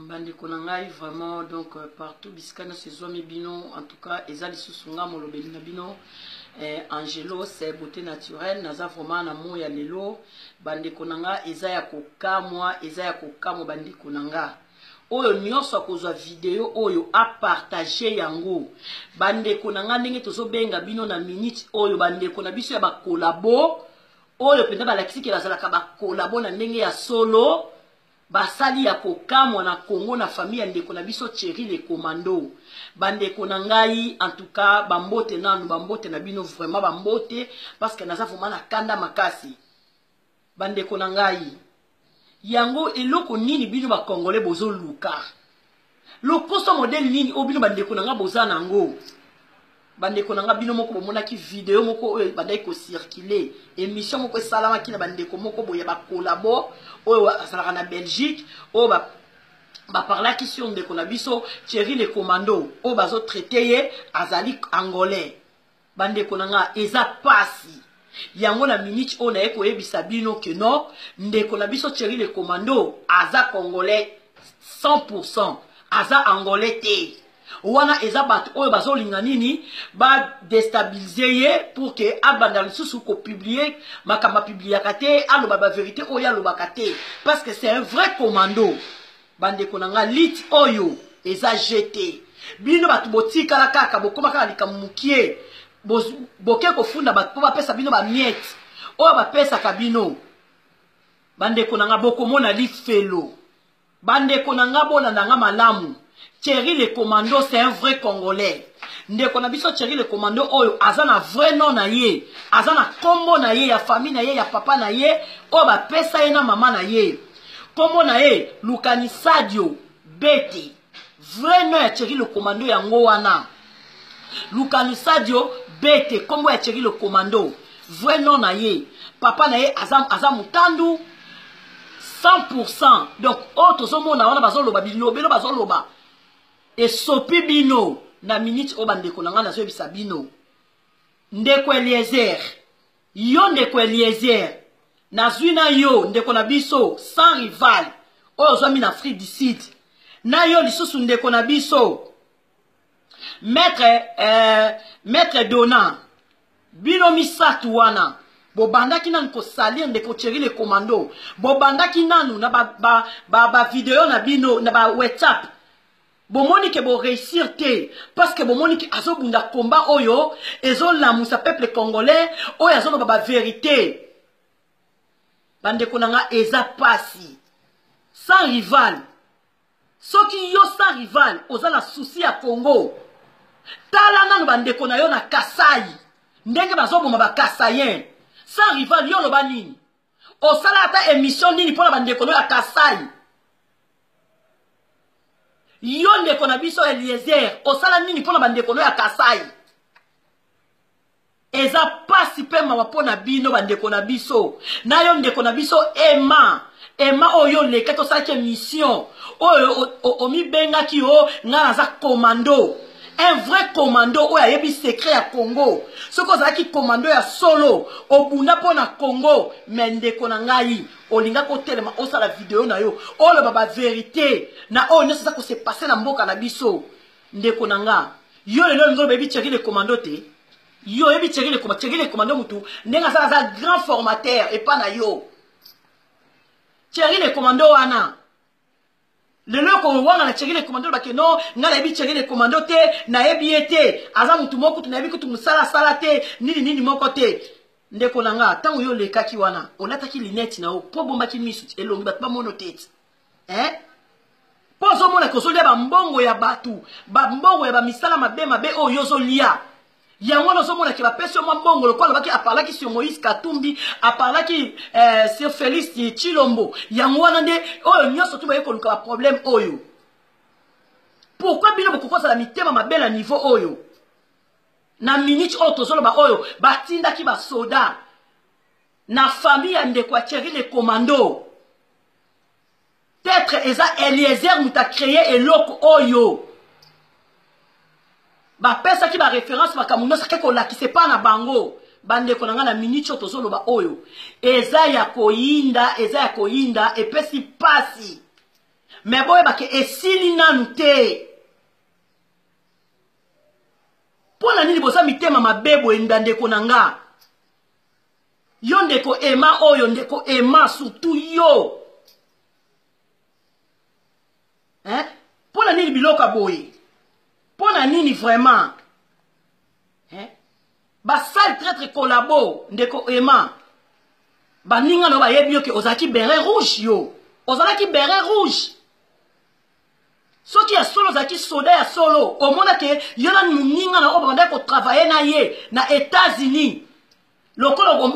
Bande konangai vraiment donc partout biskana sezwami bino en tout cas ezali susunga molobeli na bino Angelo c'est beauté naturelle naza vraiment na moya lelo bande konanga eza ya kokamwa bande konanga oyo nyonso akozwa video oyo a partager yango bande konanga ndenge tozobenga bino na minute oyo bande kona biso ya ba collabo oyo penda balakisi ke bazalaka ba collabo na ndenge ya solo basali ya kokamwa na Congo na famille ndeko na biso Thierry le commando bandeko na ngai en tout cas bambote nanu bambote na bino vraiment bambote parce que naza vraiment na kanda makasi bandeko na ngai yango eloko nini bino ba congolais bozo luka loposo modèle nini o bino bandeko na nga boza nango bandeko na nga bino moko bomona ki video moko oyo bandai ko circuler émission moko salama ki na bandeko moko boya ba collabo oyo asalaka na Belgique oyo ba parla ki sur ndeko na biso Thierry le commando oyo bazo traiter azali angolais bandeko na nga eza pasi yango na minute oyo na eko yebisa bino ke non ndeko na biso Thierry le commando aza congolais 100% aza angolais te wana eza bato oyo bazolinga nini ba déstabiliser ye pour que abanda lisusu ko publier makamba publiaka te aloba ba vérité oyo alobaka te parce que c'est un vrai commando bandeko nanga lit oyo eza jeté bino bato botikala kaka bokoma kaka likamukie boke kofunda bato po bapesa bino ba miette oyo bapesaka bino bandeko nanga bokomona lit felo bandeko nanga bona nanga malamu Thierry le commando c'est un vrai congolais ndeko na biso Thierry le commando oyo aza na vrai nom na ye aza na kombo na ye ya famille na ye ya papa na ye oyo bapesa ye na mama na ye kombo na ye Lukani Sadio Bete vrai nom ya Thierry le commando yango wana Lukani Sadio Bete kombo ya Thierry le commando vrai nom na ye papa na ye aza mutandu 100% donc oyo tozomona wana bazoloba bilobelo bazoloba et sopi bino na minute o bandeko na nga na zoyebisa bino ndeko Eliezer yo ndeko Eliezer na zwina yo ndeko na biso sans rival oyo zwami na Afrique du Sud na yo lisusu ndeko na biso maître Dona bino misatu wana bobandaki nanu ko salir ndeko Thierry le commando bobandaki nanu na ba video na bino na ba WhatsApp bomoni ke bo réussir te parce que bomoni ke azobunda combat oyo ezolamusa peuple congolais oyo azoloba ba vérité bandeko nanga eza pasi sans rival soki yo sans rival oza na souci ya Congo tala nanu bandeko na yo na Kasai ndenge bazoboma ba Kasayen sans rival yo loba nini osala ata émission nini pona bandeko na yo ya Kasai yo ndeko na biso Eliezer osala nini pona bandeko no ya Kasai eza pasi pe mawa pona bino bandeko na biso na yo ndeko na biso Emma oyo leka to saki mission oyo omi benga ki o ngana za commando un vrai commando oyo ayebi secret ya Congo soko zaki commando ya solo obunda pona Congo mendeko na ngai olinga ko telema osala video na yo oyo baba vérité na oyo nyonso za ko se passer na mboka na biso ndeko na nga yo lelo ngo bebi Thierry le commando te yo yebi Thierry le commando mutu ndenga za grand formateur et pas na yo Thierry le commando wana lelo ko wana na Thierry le commando ba ke no ngala yebi Thierry le commando te na yebi ete aza mutu moko tu na yebi kutu musala sala te nini moko te ndeko na nga tango yo lekaki wana olataki linette na o po bombaki misu elongi bato ba mono tete po zo mona ko zo lia ba mbongo ya batu ba mbongo ya ba misala mabe oyo zo lia yango no zo mona ke ba pesi mo mbongo lokola baki apalaki sur Moïse Katumbi apalaki sur Félix Chilombo yango wana nde oyo nyoso tu ba yeko luka ba problème oyo pourquoi bino boko la mitema mabe na niveau oyo na minute oyo tozoloba oyo batindaki ba soda na famille ya ndeko ya Thierry le commando peut-être eza Eliezer muta créé eloko oyo bapesaki ba référence bakamuno sake kolakise pa na bango bandeko na nga na minute oyo tozoloba oyo eza ya koyinda epesi pasi mais boyeba ke esili nanu te pona nini boza mitema mabe boye ndeko na nga yo ndeko ema oyo ndeko ema surtout yo pona nini biloka boye pona nini vraiment basali traître collabo ndeko ema baninga no bayebi yo ke ozalaki beret rouge yo ozalaki beret rouge soki ya solo ozalaki soda ya solo omona ke yo na moninga na oyo babandaki kotravaille na ye na États-Unis lokolo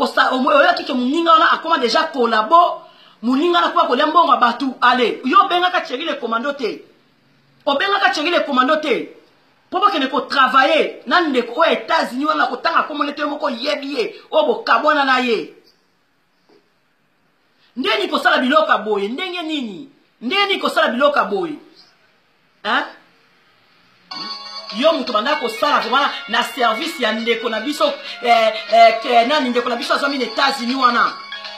oyaki ke moninga wana akoma deja collabo moninga na kuba kolia mbongo ya bato ale yo obengaka Thierry le commando te obengaka Thierry le commando te po bokende kotravaille na ndeko oyo États-Unis wana kotanga komona te yo moko yebi ye oyo bokabwana na ye ndeni kosala biloka boye ndenge nini ndeni kosala biloka boye yo mutu banda kosala vraiment na service ya ndeko na biso nani ndeko na biso azwami na États-Unis wana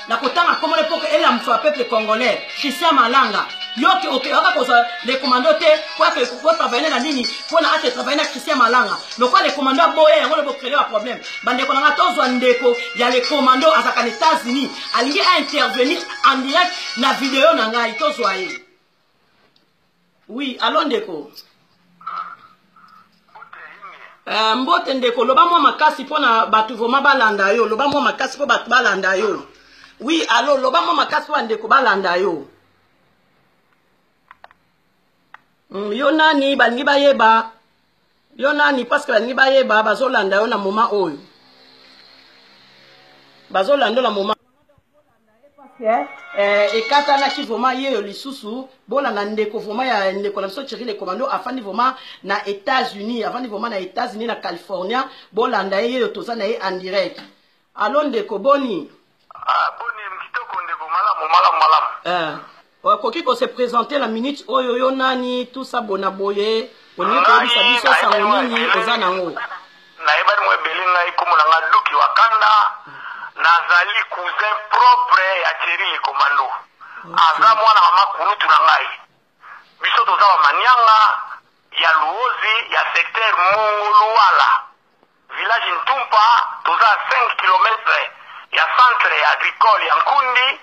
na kotanga komona poke ele ya mutu ya peuple congolais Christian Malanga yoke okaka koza le commando te po travailler na nini pona ate travailler na Christian Malanga lokwa le commando boye yango le bokrele wa problème bandeko na nga tozwa ndeko ya le commando azaka na États-Unis alingi a intervenir en direct na vidéo na ngai tozwa ye oui allo ndeko mbote ndeko loba mwa makasi pona batu voma balanda yo loba mwa makasi po batu balanda yo oui allo loba mwa makasi po ndeko balanda yo yo nani balingi bayeba yo nani parce que balingi bayeba bazolanda yo na moment oyo bazolanda na moment ekatanaki voma ye yo lisusu bolanda ndeko voma ya ndeko na biso Thierry le commando afandi voma na États-Unis afandi voma na États-Unis na California bolanda ye yo toza na ye en direct allo ndeko boni boni mkitoko ndeko malamu okoki ko se présenter la minute oyo yo nani tout ça bona boye olingi koyebisa biso sango nini oza nango nayebani mo ebele ngai komona nga Luki Wakanda nazali cousin propre ya Thierry le commando aza mwana mama kurutu na ngai biso toza bamanianga ya Luozi ya secteur Mongoluala village Ntumpa toza 5 km ya centre agricole ya Nkundi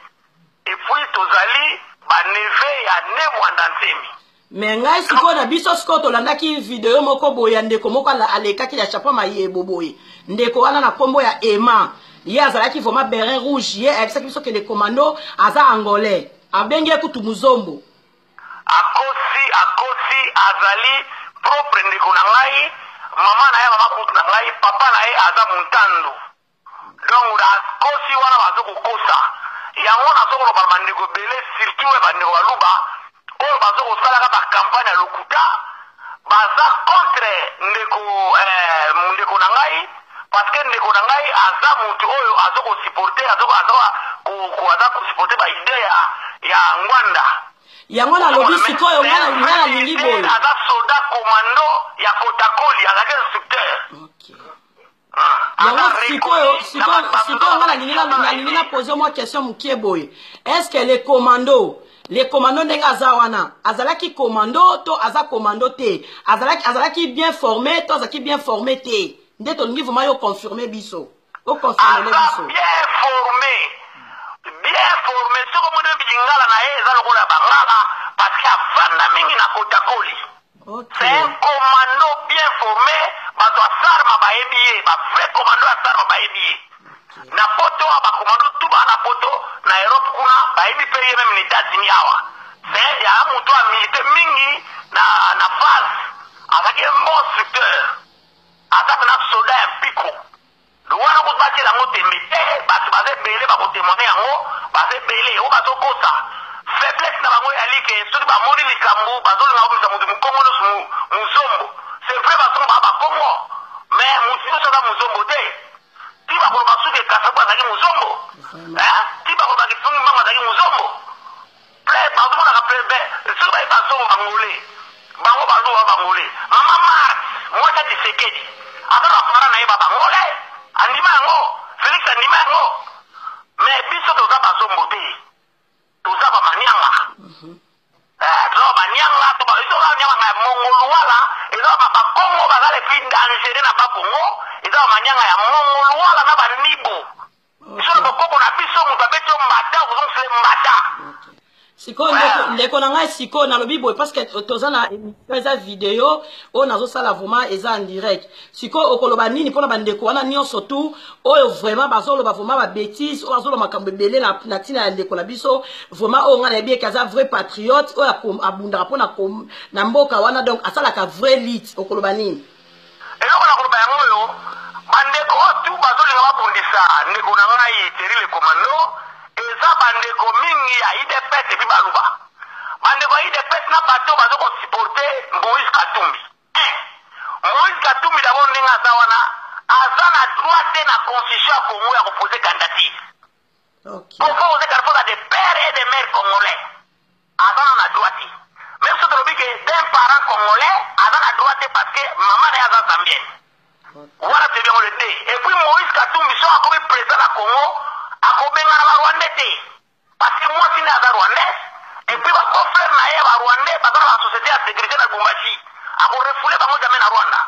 et puis tozali baneve ya Nemwanda Ntemi mais ngai sikoyo na biso sikoyo tolandaki video moko boye ya ndeko moko alekaki ya chapeau mayebo boye ndeko wana na kombo ya Ema ye azalaki vraiment beret rouge ye ayebisaki biso ke le commando aza angolais abenge kutu muzombo akosi azali propre ndeko na ngai mama na ye mama kutu na ngai papa na ye aza muntandu donc akosi wana bazokokosa yango nazokoloba bandeko ebele surtout bandeko baluba oyo bazokosalaka bakampagne ya lokuta baza contre ndeko na ngai parce que ndeko na ngai aza mutu oyo azokosupporte aza kosupporte baide ya ngwanda yango nalobi sikoyo ngana lingi boye aza soda commando ya kotakoli azalaki instructeur yango sikoyo ngana lingi na pose moi question mokie boye est-ce que le commando ndenge aza wana azalaki commando to aza commando te azalaki bien formé to azalaki bien formé te nde tolingi vraiment yo confirmer biso oconfirmele biso bien formé soko mona bilingala na ye eza lokola bangala parce que avanda mingi na kotakoli c'est un commando bien formé bato asarma bayebi ye bavrai commando asarma bayebi ye na poto wa bakomando tuba na poto na Europe kuna bayebi pe ye meme na États-Unis awa c'est ya mutu a milite mingi na phase azaki un bon instructeur azaki na soda ya mpiko wana kutu batela yango tembe te bato bazebele bakotemone yango bazebele oyo bazokosa faiblesse na bango ya like soki bamoni likambo bazolinga komisa moto mokongo nyonso muzombo c'est vrai bazomba bakongo mais motu nyonso aza muzombo te ti bakoloba suki ekasa po azalaki muzombo ti bakoloba kifungi mbango azalaki muzombo bazomonaka plebe soki baye bazombo bangole bango bazoba bangole mama mart mwasa Tshisekedi aza bapara na ye babangole andima yango Félix andima yango mais biso toza bazombo te toza bamanianga eza manyanga ya mongolwala na banibo so bokoko na biso mutu abeto mbata ozongusele mbata siko ndeko na ngai siko na lobi boy parce que toza na eza vidéo o nazo sala vraiment eza en direct siko okoloba nini pona bandeko wana nyonso tout oyo vraiment bazoloba vraiment ba bêtise o azoloba makambo ebele na tina ya ndeko na biso vraiment o ngana yebi kaza vrai patriote o abundaka pona na mboka wana donc asalaka vrai lit okoloba nini eloko na koloba yango oyo bandeko tu bazolinga babundisa ndeko na ngai terile komando eza bandeko mingi ya IDPS epi baluba bandeko ya IDPS na bato bazo kosupporte Moïse Katumbi Moïse Katumbi d'abord ndenge aza wana aza na droit te na constitution ya Congo ya kopose candidature proposer quelque chose à des pères et des mères congolais aza na droit te même si tolobi ke d'un parent congolais aza na droit te parce que maman na ye aza zambienne voilà c'est bien le dé et puis Moïse Katumbi so akomi président na Congo akobenga na barwandais te parce que moi sine aza rwandais et puis bakofrère na ye barwandais baza na basociété ya sécurité na Lubumbashi akorefule bango jamais na Rwanda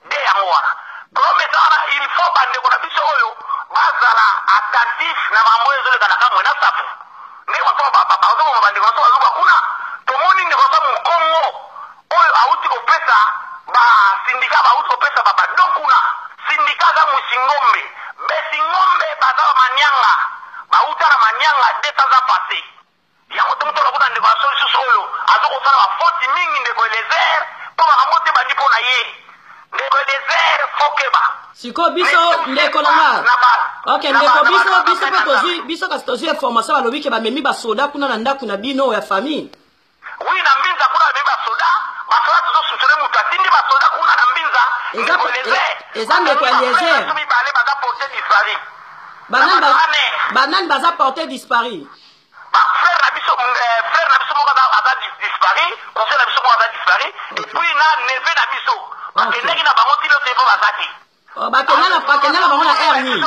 nde yango wana promesa wana il faut bandeko na biso oyo bazala attentif na mambo ezolekanaka mwe na safu ndenge bazoma bandeko naso bazuka kuna tomoni ndeko naso mokongo oyo auti kopesa basindika bauti kopesa babadon kuna sindika aza musingombe besingombe baza manyanga bauta na manyanga 200 ans passé yango tomuto lokuta ndeko na so lisusu oyo azokosala bafoti mingi ndeko elezer mpo makambo te bandi mpo na ye ndeko elezer fokeba siko biso ndeko na nga ok ndeko biso pe tozwi biso kasi tozwi information balobi ke bamemi basoda kuna na ndako na bino ya famille oui na mbinza kuna bamemi basoda tozosutule mutu atindi basoda kuna na mbinza eza ndeko elezer mibale baza porte disparu banani baza porte disparu frère na biso moko aza disparu conseil na biso moko aza disparu et puis na neve na biso bakendeki na bango tino te mpo baza te bakenda na bango na air nini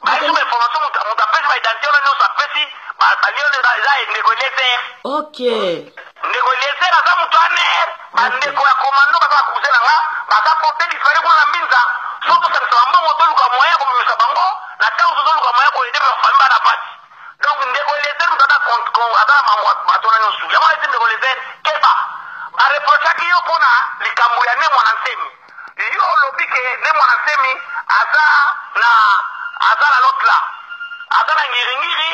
bayesu bainformation mutu apesi baidentité wana nyonso apesi balio eza ndeko elezer ok ndeko elezer aza mutu aner bandeko ya komando baza bakuze na nga baza porte disparu kuna na mbinza so tosangisa bambongo toluka moyen ya kobimisa bango na ntango tozoluka moyen koede bafami bana pati donc ndeko elezer mutu aza na bato na nyonso yango esi ndeko elezer keba bareprochaki yo mpona likambo ya ne mwana nsemi yo olobi ke ne mwana nsemi aza na lotla aza na ngiringiri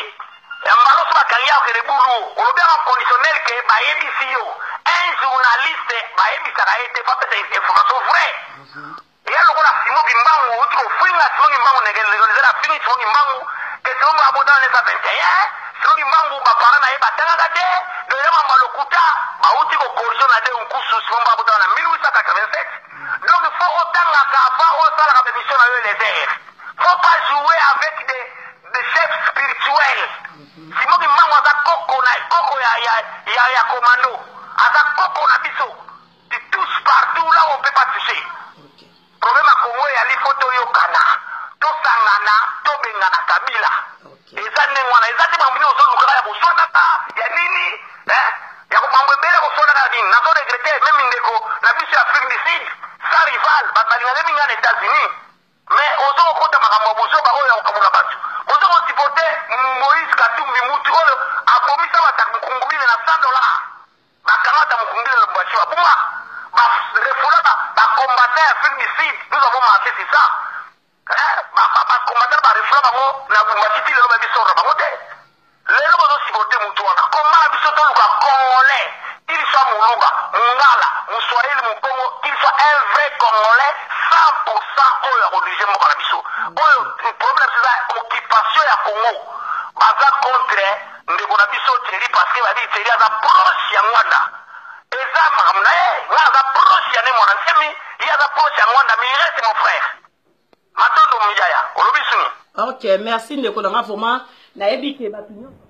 mbaloso bakangi ya okende bulu olobi yango conditionnel ke bayebisi yo un journaliste bayebisaka ye te papesa information vrai ya lokola simo kimbangu uti kofinga simo kimbangu nekelezela fingi simo kimbangu ke simo kimbangu abotana nesa 21 simo kimbangu bapara na ye batangaka te doyama malokuta bauti kokorrision na de nkusu simo kimbangu abotana na 1887 donc faut otangaka avant osalaka bémission na yo elezer faut pas jouer avec des chefs spirituels simo kimbangu aza koko ya commando aza koko na biso tu touches partout là où on peut pas toucher problème ya Congo eyali fo toyokana tosangana tobengana kabila eza ndenge wana eza te mambo nini ozolukaka ya kosondaka ya nini ya mambo ebele kosondaka ya nini nazoregrete meme ndeko na biso ya Afrique du Sud sans rival bato balingane mingi na États-Unis mais ozokokota makambo ya bozoba oyo ya kokamula bato ozokosipote Moïse Katumbi mutu oyo akomisa bata mokungubile na $100 bakangata mokungubile na Lubumbashi babuma barefola bacombattant ya Afrique du Sud nous avons marché sur ça bacombattant barefola bango na Lubumbashi ti lelo babisora bango te lelo bozosipote mutu wana komba na biso toluka congolais il soit muluba mungala muswahili mukongo il soit un vrai congolais 100% oyo akodirige mboka na biso oyo problème c'est ça occupation ya Congo baza contre ndeko na biso teri parce que babi teri aza proche ya Rwanda eza makambo na ye nga aza proche ya ne mwana nsemi ye aza proche ya Rwanda mais il reste mon frère matondo mujaya olobi suni ok merci ndeko na nga vraiment nayebi ke bato nyonso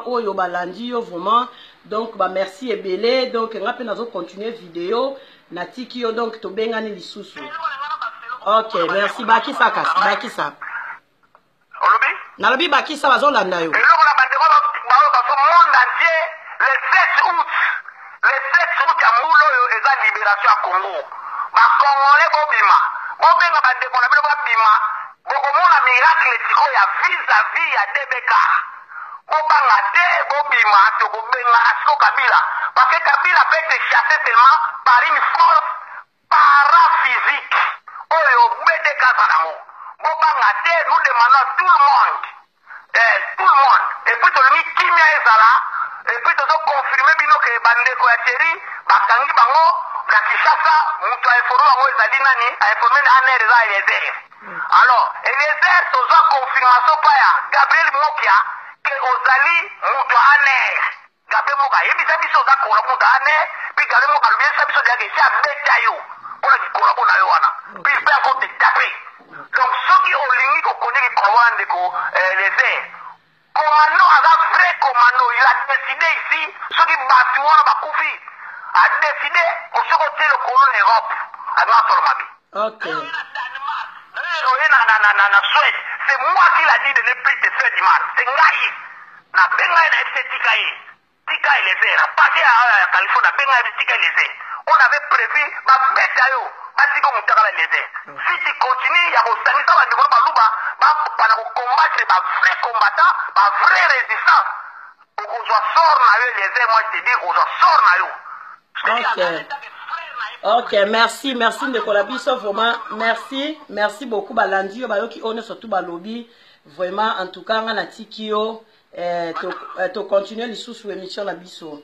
oyo balandi yo vraiment donc ba merci ebele donc nga pe nazo continuer vidéo na tiki yo donc tobengani lisusu ok merci bakisa kasi bakisa olobi nalobi bakisa bazolanda yo eloko na bandeko baso monde entier le 7 août ya mbula oyo eza libération ya Congo bakongole bobima bobenga bandeko na bino babima bokomona miracle siko ya vis-à-vis ya DBK bobanga te bobima tokobenga na siko Kabila parce que Kabila peut être chassé seulement par une force paraphysique oyo BDK zanango bobanga te nous demandons tout le monde et puis tolongi kimia ezala et puis tozo confirmer bino ke bandeko ya chéri bakangi bango na Kinshasa mutu ainforme bango ezali nani ainforme na aner eza Eliezer alors Eliezer tozo confirmation pa ya Gabriel Mokia ke ozali mutu aner Gabriel Mokia yebisa biso oza kola mutu aner puis Gabriel Mokia alobisa biso diake si abeta yo mpona kikola mpona yo wana puis mpe ako te tape donc soki olingi kokoni likolo wana ndeko Eliezer Komano a un vrai commando, il a décidé ici, ceux qui battent la Bakoufi, a décidé au côté le colon Europe, à notre Mabi. Ok. C'est moi qui l'a dit de ne plus te faire du mal. C'est Ngaï. Na Benga na FC Tikaï. Tika et les airs. Passé à Californie, na Benga et Tika et les airs. On avait prévu, ma bête à eux. Asiko Moutaka les airs. Si tu continues, il y a au Sanisa, il y a Balouba. Para combattre les vrais combattants, les vrais résistants. On doit sortir les airs, moi je te dis, on doit sortir. Ok, merci Nicolas Bisso, vraiment, merci beaucoup, Balandi, Bayoki, on est surtout Balobi, vraiment, en tout cas, on a tikio, tu continues les sous-émissions, la Bisso.